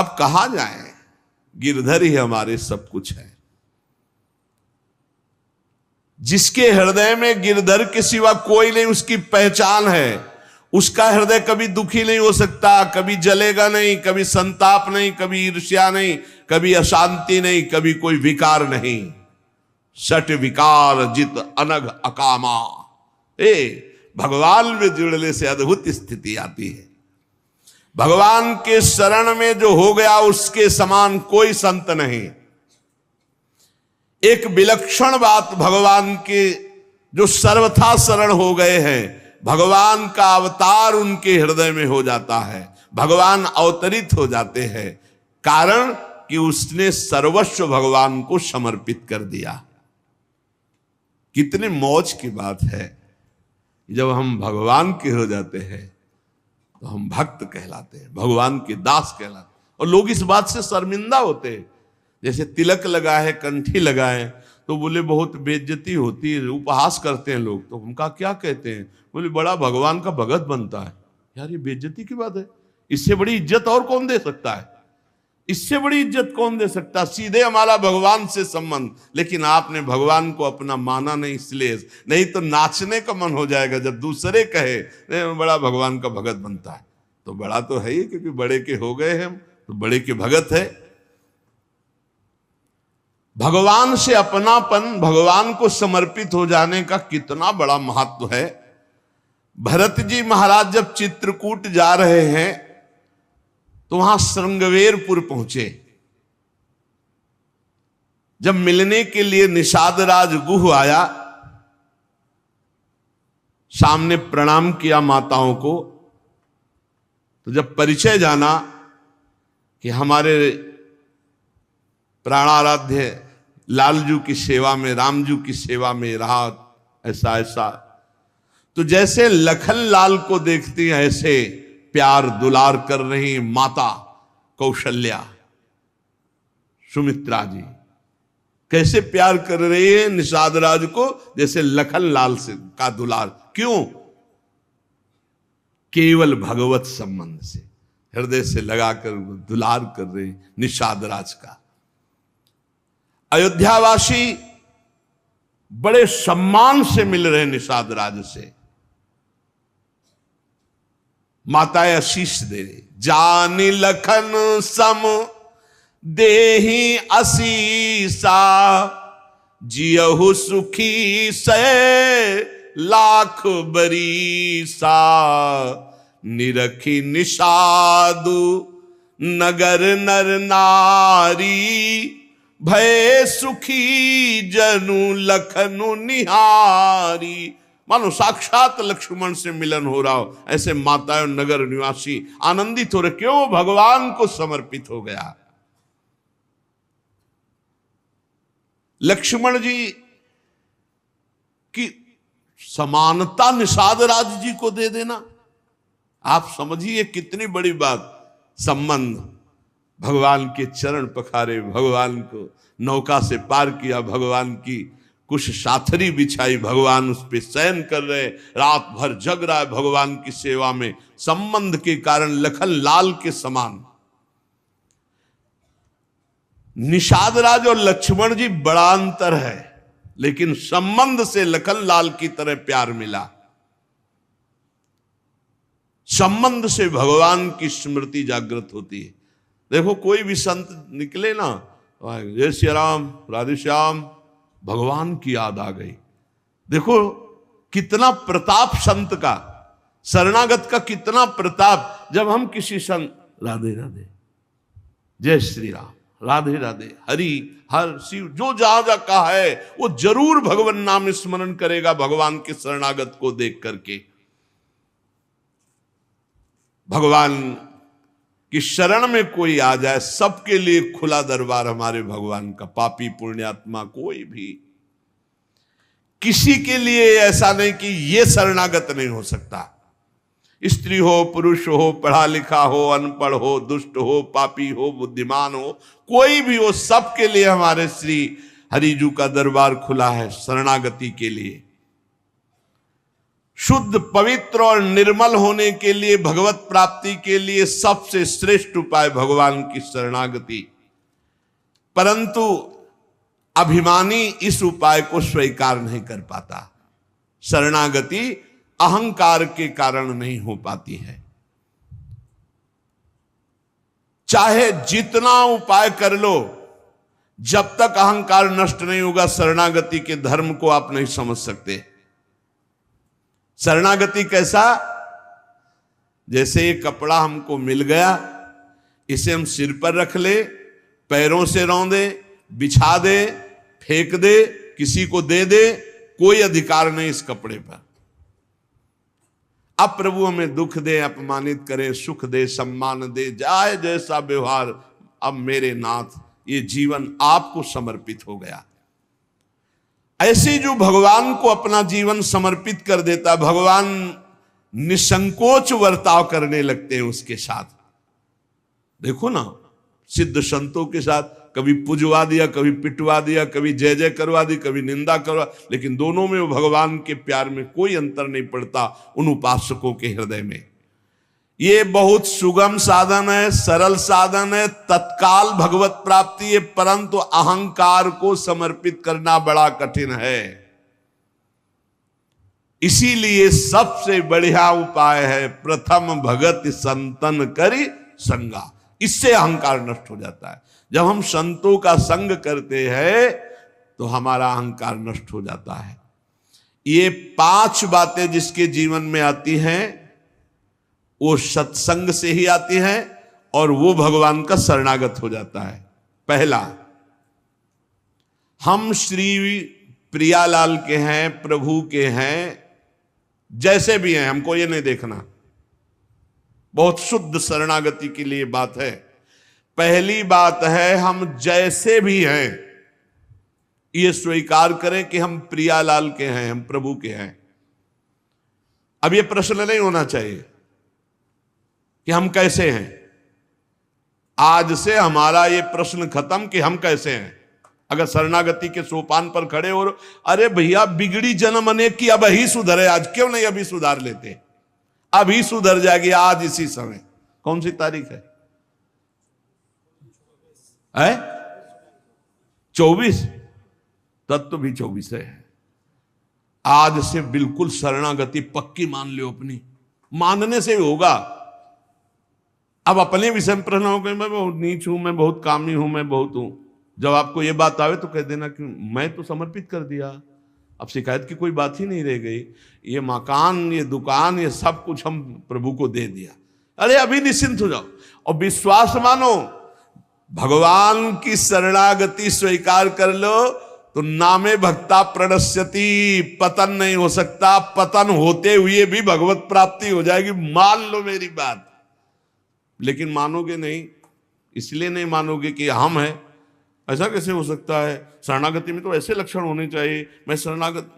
अब कहा जाए, गिरधर ही हमारे सब कुछ है। जिसके हृदय में गिरधर के सिवा कोई नहीं, उसकी पहचान है, उसका हृदय कभी दुखी नहीं हो सकता, कभी जलेगा नहीं, कभी संताप नहीं, कभी ईर्ष्या नहीं, कभी अशांति नहीं, कभी कोई विकार नहीं। सट विकार जित अनघ अकामा। भगवान में जुड़ने से अद्भुत स्थिति आती है। भगवान के शरण में जो हो गया उसके समान कोई संत नहीं। एक विलक्षण बात, भगवान के जो सर्वथा शरण हो गए हैं, भगवान का अवतार उनके हृदय में हो जाता है, भगवान अवतरित हो जाते हैं। कारण कि उसने सर्वस्व भगवान को समर्पित कर दिया। कितने मौज की बात है, जब हम भगवान के हो जाते हैं तो हम भक्त कहलाते हैं, भगवान के दास कहलाते हैं। और लोग इस बात से शर्मिंदा होते हैं। जैसे तिलक लगाए, कंठी लगाए, तो बोले बहुत बेइज्जती होती है, उपहास करते हैं लोग। तो हम कहा क्या कहते हैं? बोले बड़ा भगवान का भगत बनता है। यार ये बेइज्जती की बात है। इससे बड़ी इज्जत और कौन दे सकता है? इससे बड़ी इज्जत कौन दे सकता? सीधे हमारा भगवान से संबंध। लेकिन आपने भगवान को अपना माना नहीं, इसलिए नहीं तो नाचने का मन हो जाएगा जब दूसरे कहे बड़ा भगवान का भगत बनता है। तो बड़ा तो है ही, क्योंकि बड़े के हो गए हम, तो बड़े के भगत है। भगवान से अपनापन, भगवान को समर्पित हो जाने का कितना बड़ा महत्व है। भरत जी महाराज जब चित्रकूट जा रहे हैं तो वहां श्रृंगवेरपुर पहुंचे। जब मिलने के लिए निषाद राज गुह आया, सामने प्रणाम किया माताओं को, तो जब परिचय जाना कि हमारे प्राणाराध्य लालजू की सेवा में, रामजू की सेवा में रहा, ऐसा ऐसा, तो जैसे लखन लाल को देखती हैं ऐसे प्यार दुलार कर रही माता कौशल्या, सुमित्रा जी कैसे प्यार कर रही है निषाद राज को, जैसे लखन लाल से का दुलार। क्यों? केवल भगवत संबंध से, हृदय से लगाकर दुलार कर रहे निषाद राज का। अयोध्यावासी बड़े सम्मान से मिल रहे निषाद राज से। माताएं आशीष दे रही, जानी लखन सम देही असीसा, जियहु सुखी से लाख बरीसा, निरखी निषादु नगर नर नारी, भय सुखी जनु लखनु निहारी। मानो साक्षात लक्ष्मण से मिलन हो रहा हो, ऐसे माताएं नगर निवासी आनंदित हो रहे। क्यों? भगवान को समर्पित हो गया। लक्ष्मण जी की समानता निषाद राज जी को दे देना, आप समझिए कितनी बड़ी बात। संबंध, भगवान के चरण पखारे, भगवान को नौका से पार किया, भगवान की कुछ साथरी बिछाई, भगवान उस पे शयन कर रहे, रात भर जग रहा है भगवान की सेवा में। संबंध के कारण लखन लाल के समान। निषाद राज और लक्ष्मण जी बड़ा अंतर है, लेकिन संबंध से लखन लाल की तरह प्यार मिला। संबंध से भगवान की स्मृति जागृत होती है। देखो कोई भी संत निकले ना, जय श्री राम, राधे श्याम, भगवान की याद आ गई। देखो कितना प्रताप संत का, शरणागत का कितना प्रताप। जब हम किसी संत, राधे राधे, जय श्री राम, राधे राधे, हरि हर शिव, जो जहां जा कहा है वो जरूर भगवान नाम स्मरण करेगा भगवान के शरणागत को देख करके। भगवान कि शरण में कोई आ जाए, सबके लिए खुला दरबार हमारे भगवान का। पापी पुण्यात्मा कोई भी, किसी के लिए ऐसा नहीं कि ये शरणागत नहीं हो सकता। स्त्री हो, पुरुष हो, पढ़ा लिखा हो, अनपढ़ हो, दुष्ट हो, पापी हो, बुद्धिमान हो, कोई भी हो, सबके लिए हमारे श्री हरिजू का दरबार खुला है शरणागति के लिए। शुद्ध पवित्र और निर्मल होने के लिए, भगवत प्राप्ति के लिए सबसे श्रेष्ठ उपाय भगवान की शरणागति। परंतु अभिमानी इस उपाय को स्वीकार नहीं कर पाता। शरणागति अहंकार के कारण नहीं हो पाती है। चाहे जितना उपाय कर लो, जब तक अहंकार नष्ट नहीं होगा, शरणागति के धर्म को आप नहीं समझ सकते। शरणागति कैसा? जैसे ये कपड़ा हमको मिल गया, इसे हम सिर पर रख ले, पैरों से रौंदे, बिछा दे, फेंक दे, किसी को दे दे, कोई अधिकार नहीं इस कपड़े पर। अब प्रभु हमें दुख दे, अपमानित करे, सुख दे, सम्मान दे, जाए जैसा व्यवहार, अब मेरे नाथ ये जीवन आपको समर्पित हो गया। ऐसे जो भगवान को अपना जीवन समर्पित कर देता, भगवान निसंकोच वर्ताव करने लगते हैं उसके साथ। देखो ना, सिद्ध संतों के साथ कभी पुजवा दिया, कभी पिटवा दिया, कभी जय जय करवा दी, कभी निंदा करवा, लेकिन दोनों में वो भगवान के प्यार में कोई अंतर नहीं पड़ता उन उपासकों के हृदय में। ये बहुत सुगम साधन है, सरल साधन है, तत्काल भगवत प्राप्ति है, परंतु अहंकार को समर्पित करना बड़ा कठिन है। इसीलिए सबसे बढ़िया उपाय है प्रथम भगत संतन करी संगा। इससे अहंकार नष्ट हो जाता है। जब हम संतों का संग करते हैं तो हमारा अहंकार नष्ट हो जाता है। ये 5 बातें जिसके जीवन में आती हैं वो सत्संग से ही आती है और वो भगवान का शरणागत हो जाता है। पहला, हम श्री प्रियालाल के हैं, प्रभु के हैं, जैसे भी हैं, हमको ये नहीं देखना। बहुत शुद्ध शरणागति के लिए बात है। पहली बात है हम जैसे भी हैं ये स्वीकार करें कि हम प्रियालाल के हैं, हम प्रभु के हैं। अब ये प्रश्न नहीं होना चाहिए कि हम कैसे हैं। आज से हमारा ये प्रश्न खत्म कि हम कैसे हैं। अगर शरणागति के सोपान पर खड़े हो, अरे भैया बिगड़ी जन्म अनेक की, अब ही सुधरे, आज क्यों नहीं अभी सुधार लेते? अभी सुधर जाएगी आज इसी समय। कौन सी तारीख है? 24। तत्व भी 24 है। आज से बिल्कुल शरणागति पक्की मान लो अपनी। मानने से होगा। अब अपने विषय में प्रश्न हो गए, मैं बहुत नीच हूं, मैं बहुत कामी हूं, मैं बहुत हूं। जब आपको ये बात आवे तो कह देना कि मैं तो समर्पित कर दिया, अब शिकायत की कोई बात ही नहीं रह गई। ये मकान, ये दुकान, ये सब कुछ हम प्रभु को दे दिया। अरे अभी निश्चिंत हो जाओ और विश्वास मानो। भगवान की शरणागति स्वीकार कर लो तो नामे भक्ता प्रणश्यति, पतन नहीं हो सकता। पतन होते हुए भी भगवत प्राप्ति हो जाएगी। मान लो मेरी बात। लेकिन मानोगे नहीं। इसलिए नहीं मानोगे कि हम हैं। ऐसा कैसे हो सकता है? शरणागति में तो ऐसे लक्षण होने चाहिए। मैं शरणागत,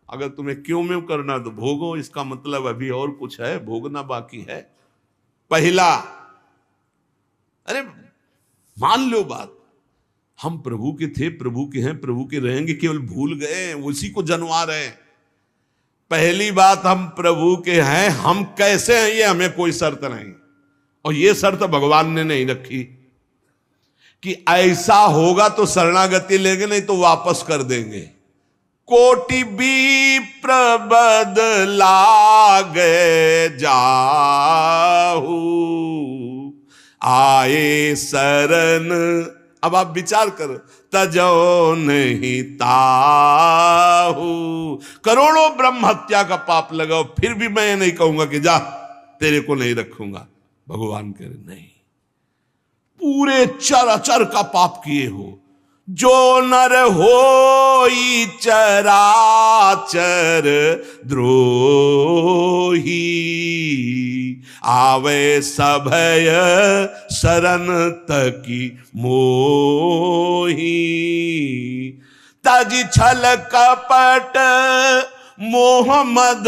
अगर तुम्हें क्यों में करना तो भोगो, इसका मतलब अभी और कुछ है, भोगना बाकी है। पहला, अरे मान लो बात, हम प्रभु के थे, प्रभु के हैं, प्रभु के रहेंगे, केवल भूल गए, उसी को जनवा रहे हैं। पहली बात, हम प्रभु के हैं। हम कैसे हैं ये हमें कोई शर्त नहीं, और ये शर्त भगवान ने नहीं रखी कि ऐसा होगा तो शरणागति लेंगे, नहीं तो वापस कर देंगे। कोटि विप्र बदलागे जाहू, आए शरण। अब आप विचार करो, तजो नहीं ताहू। करोड़ों ब्रह्म हत्या का पाप लगाओ, फिर भी मैं नहीं कहूंगा कि जा तेरे को नहीं रखूंगा। भगवान कह रहे नहीं, पूरे चराचर का पाप किए हो। जो नर होई चराचर द्रोही, आवे सभय शरण तकी मोही। तज छल कपट मोह मद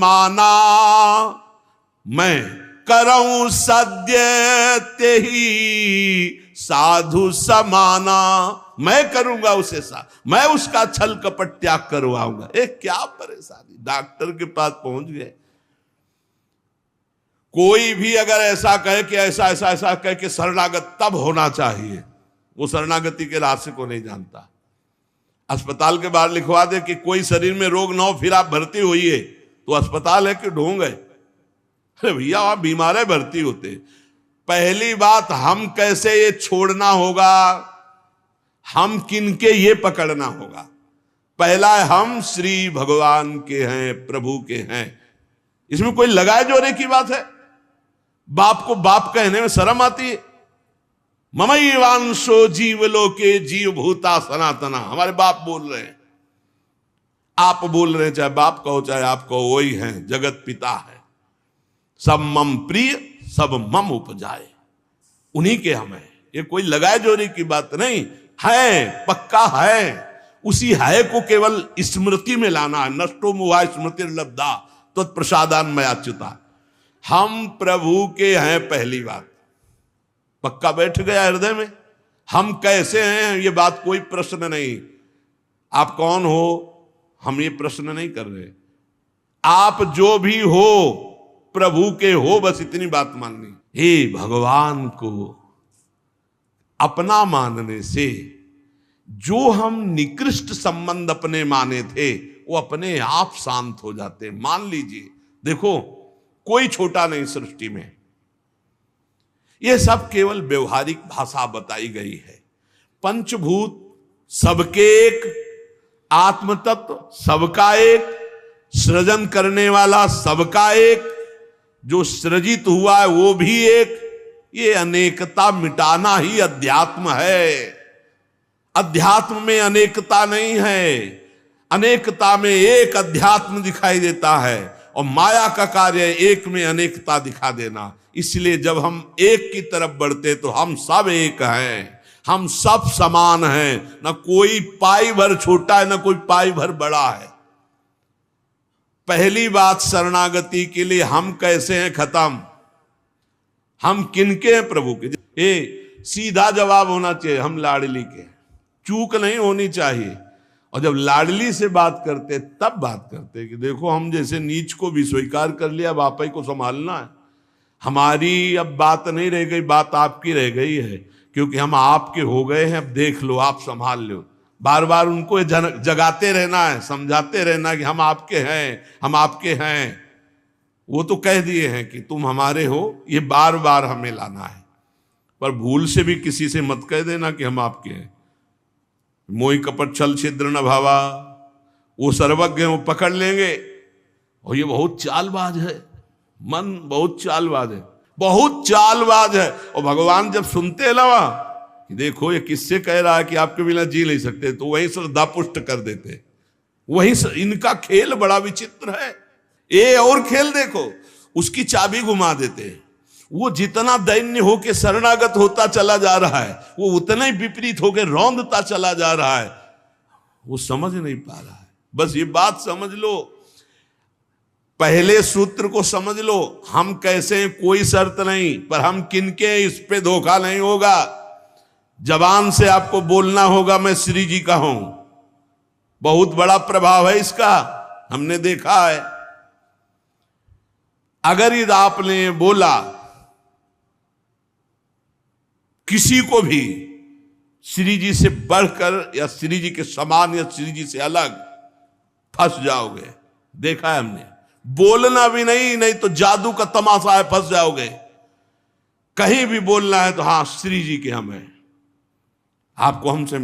माना, मैं करऊं सद्य तेहि साधु समाना। मैं करूंगा उसे मैं उसका छल कपट त्याग करवाऊंगा। क्या परेशानी। डॉक्टर के पास पहुंच गए। कोई भी अगर ऐसा कहे कि ऐसा ऐसा ऐसा कहे कि शरणागत तब होना चाहिए, वो शरणागति के रास्ते को नहीं जानता। अस्पताल के बाहर लिखवा दे कि कोई शरीर में रोग न हो फिर आप भर्ती होइए, तो अस्पताल है कि ढोंग है? अरे भैया वहां बीमार है, भर्ती होते। पहली बात, हम कैसे ये छोड़ना होगा, हम किनके ये पकड़ना होगा। पहला है हम श्री भगवान के हैं, प्रभु के हैं। इसमें कोई लगाए जोड़े की बात है? बाप को बाप कहने में शर्म आती है। ममैवांशो जीवलोके जीव भूता सनातना, हमारे बाप बोल रहे हैं, आप बोल रहे हैं, चाहे बाप कहो चाहे आप कहो, वही हैं, जगत पिता है। सब मम प्रिय सब मम उपजाए, उन्हीं के हम हैं। ये कोई लगाए जोड़ी की बात नहीं है, पक्का है। उसी है को केवल स्मृति में लाना है। नष्टो मुहा स्मृति लब्धा तो प्रसादान मयाच्युता। हम प्रभु के हैं, पहली बात पक्का बैठ गया हृदय में। हम कैसे हैं ये बात कोई प्रश्न नहीं। आप कौन हो हम ये प्रश्न नहीं कर रहे। आप जो भी हो प्रभु के हो, बस इतनी बात माननी। हे भगवान को अपना मानने से जो हम निकृष्ट संबंध अपने माने थे वो अपने आप शांत हो जाते। मान लीजिए, देखो कोई छोटा नहीं सृष्टि में, यह सब केवल व्यवहारिक भाषा बताई गई है। पंचभूत सबके एक, आत्म तत्व सबका एक, सृजन करने वाला सबका एक, जो सृजित हुआ है वो भी एक। ये अनेकता मिटाना ही अध्यात्म है। अध्यात्म में अनेकता नहीं है, अनेकता में एक अध्यात्म दिखाई देता है, और माया का कार्य एक में अनेकता दिखा देना। इसलिए जब हम एक की तरफ बढ़ते तो हम सब एक हैं, हम सब समान हैं। न कोई पाई भर छोटा है, न कोई पाई भर बड़ा है। पहली बात, शरणागति के लिए हम कैसे हैं खत्म। हम किनके हैं? प्रभु के। सीधा जवाब होना चाहिए, हम लाडली के। चूक नहीं होनी चाहिए। और जब लाडली से बात करते तब बात करते कि देखो हम जैसे नीच को भी स्वीकार कर लिया, अब आप ही को संभालना है। हमारी अब बात नहीं रह गई, बात आपकी रह गई है, क्योंकि हम आपके हो गए हैं। अब देख लो, आप संभाल लो। बार बार उनको जगाते रहना है, समझाते रहना कि हम आपके हैं, हम आपके हैं। वो तो कह दिए हैं कि तुम हमारे हो, ये बार बार हमें लाना है। पर भूल से भी किसी से मत कह देना कि हम आपके हैं। मोहि कपट छल छिद्र न भावा, वो सर्वज्ञ हैं, वो पकड़ लेंगे। और ये बहुत चालबाज है, मन बहुत चालबाज है, बहुत चालबाज है। और भगवान जब सुनते लवा कि देखो ये किससे कह रहा है कि आपके बिना जी नहीं सकते, तो वहीं श्रद्धा पुष्ट कर देते। वहीं इनका खेल बड़ा विचित्र है। ये और खेल देखो, उसकी चाबी घुमा देते। वो जितना दैन्य होके शरणागत होता चला जा रहा है, वो उतना ही विपरीत होके रौंदता चला जा रहा है। वो समझ नहीं पा रहा है। बस ये बात समझ लो, पहले सूत्र को समझ लो। हम कैसे हैं कोई शर्त नहीं, पर हम किनके, इस पे धोखा नहीं होगा। जबान से आपको बोलना होगा मैं श्री जी का हूं। बहुत बड़ा प्रभाव है इसका, हमने देखा है। अगर यदि आपने बोला किसी को भी श्री जी से बढ़कर या श्री जी के समान या श्री जी से अलग, फंस जाओगे। देखा है हमने। बोलना भी नहीं तो जादू का तमाशा है, फंस जाओगे। कहीं भी बोलना है तो हाँ श्री जी के हम हैं, आपको हमसे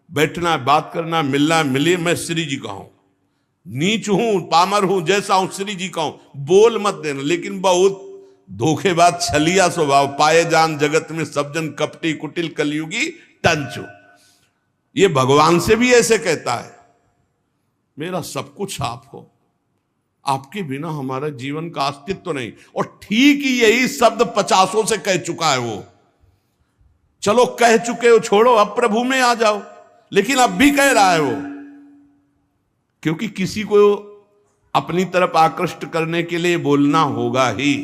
बैठना है, बात करना है, मिलना है, मिलिए, मैं श्री जी का हूं। नीच हूं, पामर हूं, जैसा हूं श्री जी का हूं। बोल मत देना। लेकिन बहुत धोखेबाज छलिया स्वभाव, पाए जान जगत में सब जन कपटी कुटिल कलयुगी टंचो। ये भगवान से भी ऐसे कहता है, मेरा सब कुछ आप हो, आपके बिना हमारा जीवन का अस्तित्व नहीं। और ठीक ही यही शब्द 50 से कह चुका है वो। चलो कह चुके हो, छोड़ो, अब प्रभु में आ जाओ। लेकिन अब भी कह रहा है वो, क्योंकि किसी को अपनी तरफ आकृष्ट करने के लिए बोलना होगा ही।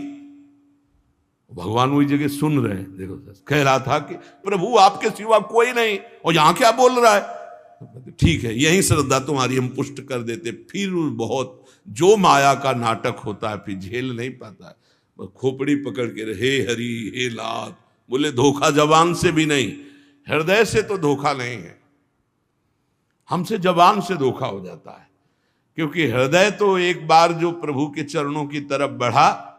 भगवान वही जगह सुन रहे हैं। देखो कह रहा था कि प्रभु आपके सिवा कोई नहीं, और यहां क्या बोल रहा है। ठीक है, यही श्रद्धा तुम्हारी हम पुष्ट कर देते। फिर बहुत जो माया का नाटक होता है फिर झेल नहीं पाता है, बस खोपड़ी पकड़ के हे हरि हे लात, बोले धोखा जबान से भी नहीं, हृदय से तो धोखा नहीं है, हमसे जबान से धोखा हो जाता है। क्योंकि हृदय तो एक बार जो प्रभु के चरणों की तरफ बढ़ा